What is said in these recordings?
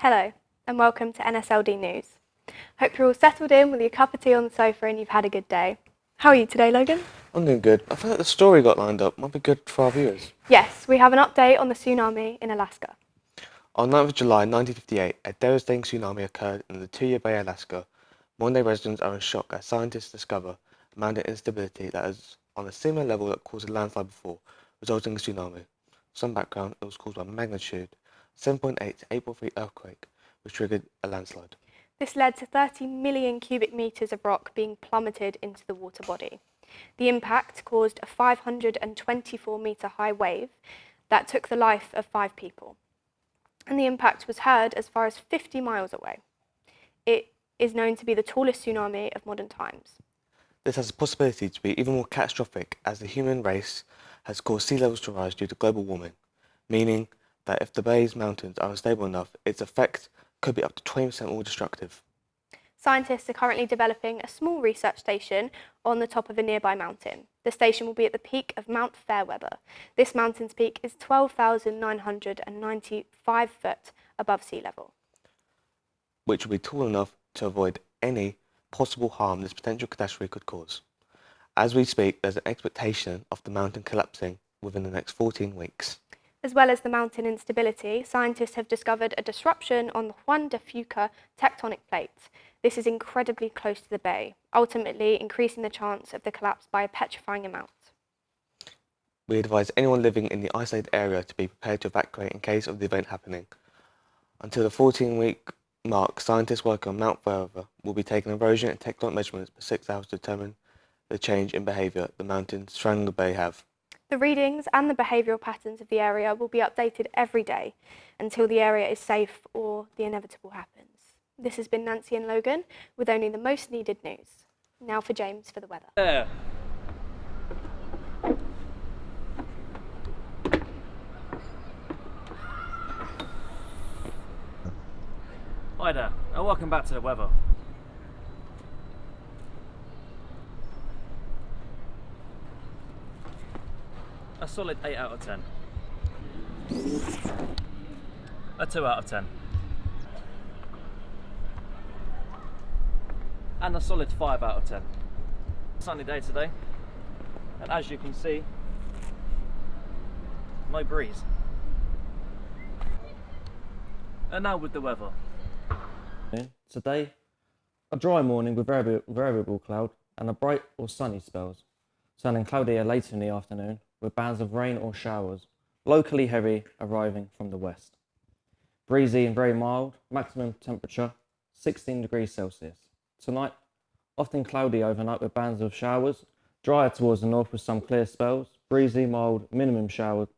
Hello, and welcome to NSLD News. Hope you're all settled in with your cup of tea on the sofa and you've had a good day. How are you today, Logan? I'm doing good. I feel like the story got lined up. Might be good for our viewers. Yes, we have an update on the tsunami in Alaska. On 9th of July 1958, a devastating tsunami occurred in the Tuya Bay, Alaska. Modern-day residents are in shock as scientists discover a mountain instability that is on a similar level that caused a landslide before, resulting in a tsunami. Some background, it was caused by magnitude 7.8 to 8.3 earthquake, which triggered a landslide. This led to 30 million cubic metres of rock being plummeted into the water body. The impact caused a 524-metre high wave that took the life of 5 people. And the impact was heard as far as 50 miles away. It is known to be the tallest tsunami of modern times. This has the possibility to be even more catastrophic as the human race has caused sea levels to rise due to global warming, meaning that if the bay's mountains are unstable enough, its effect could be up to 20% more destructive. Scientists are currently developing a small research station on the top of a nearby mountain. The station will be at the peak of Mount Fairweather. This mountain's peak is 12,995 foot above sea level, which will be tall enough to avoid any possible harm this potential catastrophe could cause. As we speak, there's an expectation of the mountain collapsing within the next 14 weeks. As well as the mountain instability, scientists have discovered a disruption on the Juan de Fuca tectonic plate. This is incredibly close to the bay, ultimately increasing the chance of the collapse by a petrifying amount. We advise anyone living in the isolated area to be prepared to evacuate in case of the event happening. Until the 14-week mark, scientists working on Mount Fairweather will be taking erosion and tectonic measurements for 6 hours to determine the change in behaviour the mountains surrounding the bay have. The readings and the behavioural patterns of the area will be updated every day until the area is safe or the inevitable happens. This has been Nancy and Logan with only the most needed news. Now for James for the weather. There. Hi there, and welcome back to the weather. A solid 8 out of 10. A 2 out of 10. And a solid 5 out of 10. Sunny day today, and as you can see, no breeze. And now with the weather. Today, a dry morning with variable cloud and a bright or sunny spells, turning cloudier later in the afternoon with bands of rain or showers, locally heavy arriving from the west. Breezy and very mild, maximum temperature 16 degrees Celsius. Tonight, often cloudy overnight with bands of showers, drier towards the north with some clear spells, breezy, mild, minimum shower,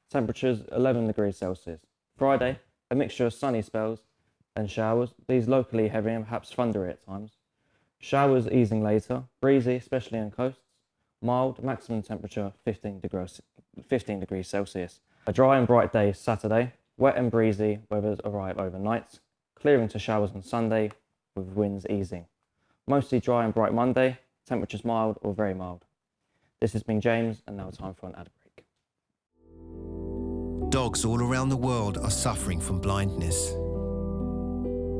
temperatures 11 degrees Celsius. Friday, a mixture of sunny spells and showers, these locally heavy and perhaps thundery at times. Showers easing later, breezy, especially on coasts, mild, maximum temperature 15 degrees Celsius. A dry and bright day Saturday, wet and breezy, weathers arrive overnight, clearing to showers on Sunday with winds easing. Mostly dry and bright Monday, temperatures mild or very mild. This has been James, and now time for an ad break. Dogs all around the world are suffering from blindness.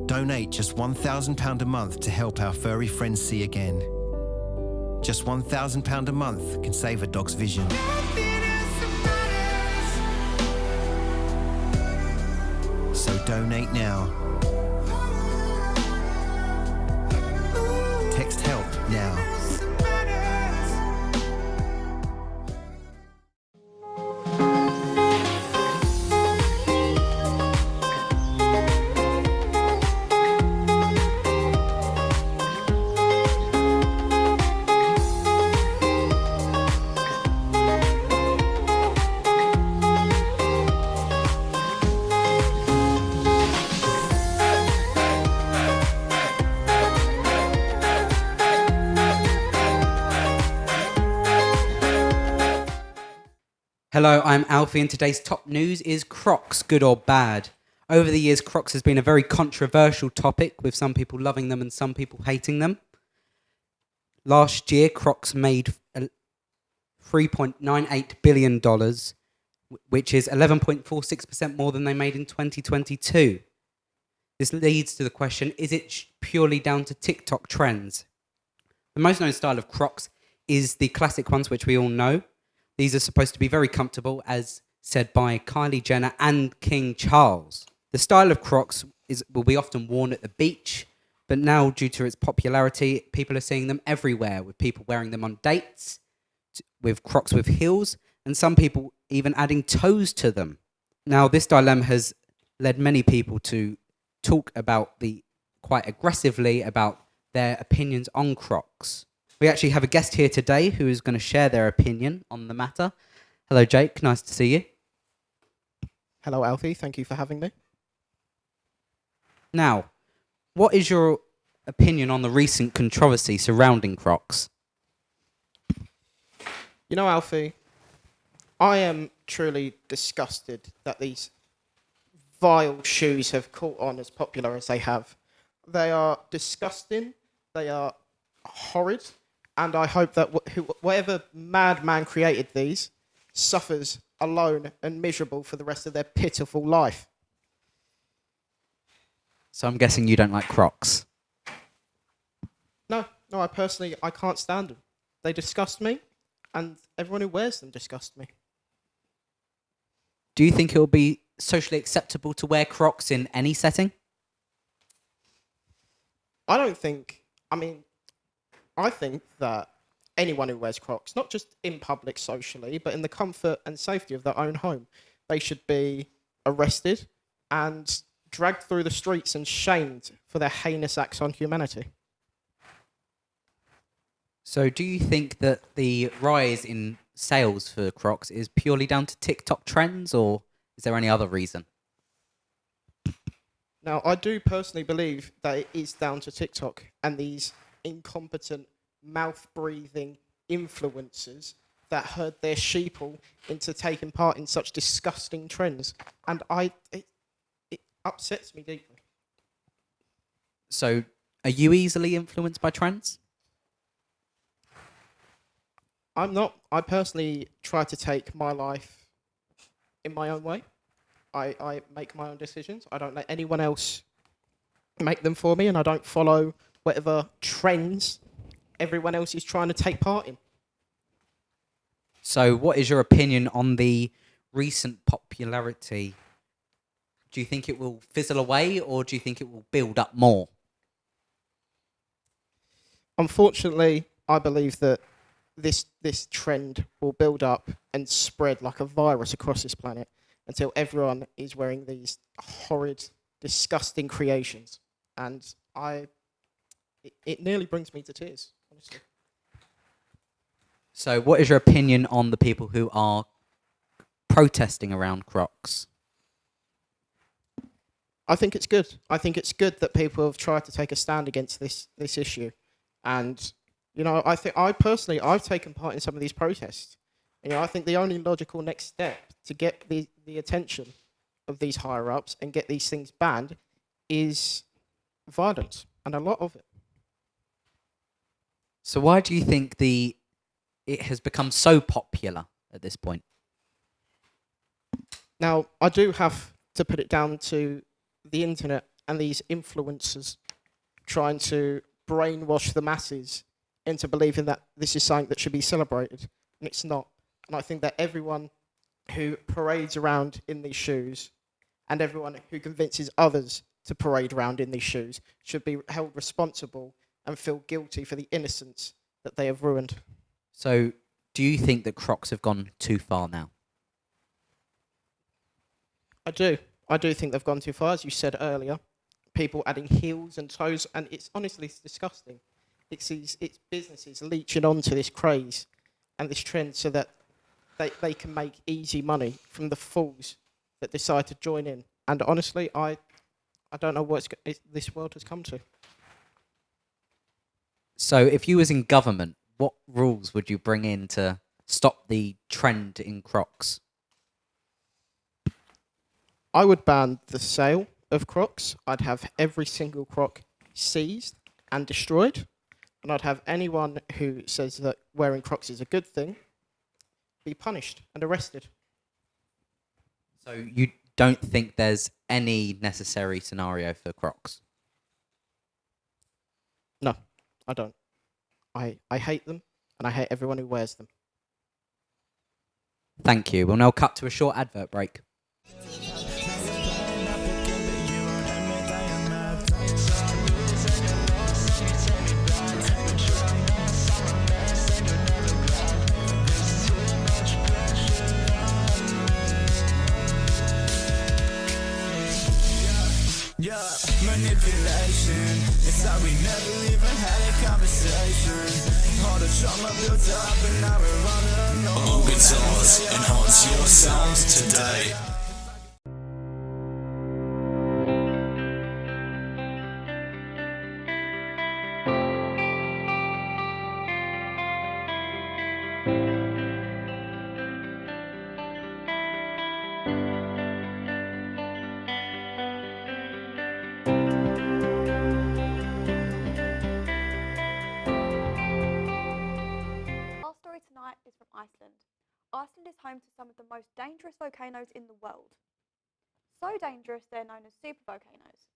Donate just £1,000 a month to help our furry friends see again. Just £1,000 a month can save a dog's vision. So donate now. Text HELP now. Hello, I'm Alfie, and today's top news is Crocs, good or bad. Over the years, Crocs has been a very controversial topic, with some people loving them and some people hating them. Last year, Crocs made $3.98 billion, which is 11.46% more than they made in 2022. This leads to the question, is it purely down to TikTok trends? The most known style of Crocs is the classic ones, which we all know. These are supposed to be very comfortable, as said by Kylie Jenner and King Charles. The style of Crocs will be often worn at the beach, but now, due to its popularity, people are seeing them everywhere, with people wearing them on dates, with Crocs with heels, and some people even adding toes to them. Now, this dilemma has led many people to talk about quite aggressively about their opinions on Crocs. We actually have a guest here today who is going to share their opinion on the matter. Hello, Jake. Nice to see you. Hello, Alfie. Thank you for having me. Now, what is your opinion on the recent controversy surrounding Crocs? You know, Alfie, I am truly disgusted that these vile shoes have caught on as popular as they have. They are disgusting, they are horrid, and I hope that whatever madman created these suffers alone and miserable for the rest of their pitiful life. So I'm guessing you don't like Crocs. No, I can't stand them. They disgust me, and everyone who wears them disgusts me. Do you think it will be socially acceptable to wear Crocs in any setting? I think that anyone who wears Crocs, not just in public socially, but in the comfort and safety of their own home, they should be arrested and dragged through the streets and shamed for their heinous acts on humanity. So do you think that the rise in sales for Crocs is purely down to TikTok trends, or is there any other reason? Now, I do personally believe that it is down to TikTok and these incompetent, mouth-breathing influencers that herd their sheeple into taking part in such disgusting trends. And it upsets me deeply. So are you easily influenced by trends? I'm not. I personally try to take my life in my own way. I make my own decisions. I don't let anyone else make them for me, and I don't follow whatever trends everyone else is trying to take part in. So what is your opinion on the recent popularity? Do you think it will fizzle away, or do you think it will build up more? Unfortunately, I believe that this trend will build up and spread like a virus across this planet until everyone is wearing these horrid, disgusting creations. And it nearly brings me to tears, honestly. So what is your opinion on the people who are protesting around Crocs? I think it's good. I think it's good that people have tried to take a stand against this issue. And, you know, I've taken part in some of these protests. You know, I think the only logical next step to get the attention of these higher-ups and get these things banned is violence, and a lot of it. So why do you think it has become so popular at this point? Now, I do have to put it down to the internet and these influencers trying to brainwash the masses into believing that this is something that should be celebrated, and it's not. And I think that everyone who parades around in these shoes and everyone who convinces others to parade around in these shoes should be held responsible and feel guilty for the innocence that they have ruined. So do you think that Crocs have gone too far now? I do. I do think they've gone too far, as you said earlier. People adding heels and toes, and it's disgusting. It's businesses leeching onto this craze and this trend so that they can make easy money from the fools that decide to join in. And honestly, I don't know what this world has come to. So if you was in government, what rules would you bring in to stop the trend in Crocs? I would ban the sale of Crocs. I'd have every single Croc seized and destroyed. And I'd have anyone who says that wearing Crocs is a good thing be punished and arrested. So you don't think there's any necessary scenario for Crocs. No, I don't. I hate them, and I hate everyone who wears them. Thank you. We'll now cut to a short advert break. Yeah, manipulation. It's like we never even had a conversation. All the trauma built up and now we're running alone. All guitars enhance your sounds today. Our story tonight is from Iceland. Iceland is home to some of the most dangerous volcanoes in the world. So dangerous they're known as supervolcanoes.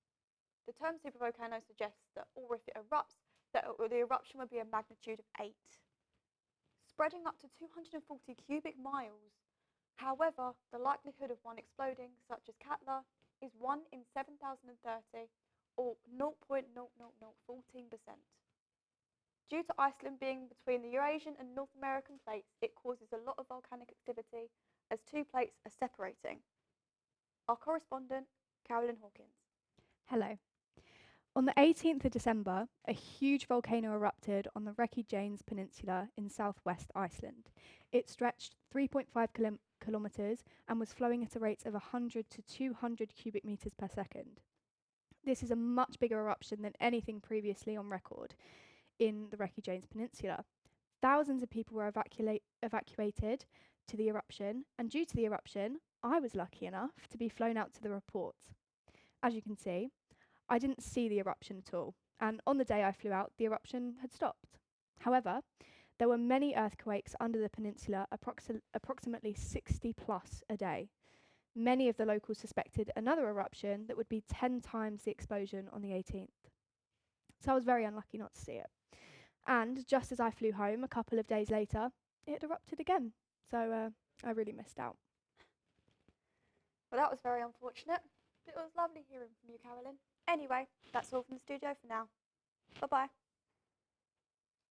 The term supervolcano suggests that, or if it erupts, that the eruption would be a magnitude of 8, spreading up to 240 cubic miles. However, the likelihood of one exploding, such as Katla, is 1 in 7,030, or 0.0014%. Due to Iceland being between the Eurasian and North American plates, it causes a lot of volcanic activity as two plates are separating. Our correspondent, Carolyn Hawkins. Hello. On the 18th of December, a huge volcano erupted on the Reykjanes Peninsula in southwest Iceland. It stretched 3.5 kilometres and was flowing at a rate of 100 to 200 cubic metres per second. This is a much bigger eruption than anything previously on record in the Reykjanes Peninsula. Thousands of people were evacuated to the eruption, and due to the eruption, I was lucky enough to be flown out to the report. As you can see, I didn't see the eruption at all, and on the day I flew out, the eruption had stopped. However, there were many earthquakes under the peninsula, approximately 60 plus a day. Many of the locals suspected another eruption that would be 10 times the explosion on the 18th. So I was very unlucky not to see it. And just as I flew home a couple of days later, it had erupted again. So I really missed out. Well, that was very unfortunate. It was lovely hearing from you, Carolyn. Anyway, that's all from the studio for now. Bye-bye.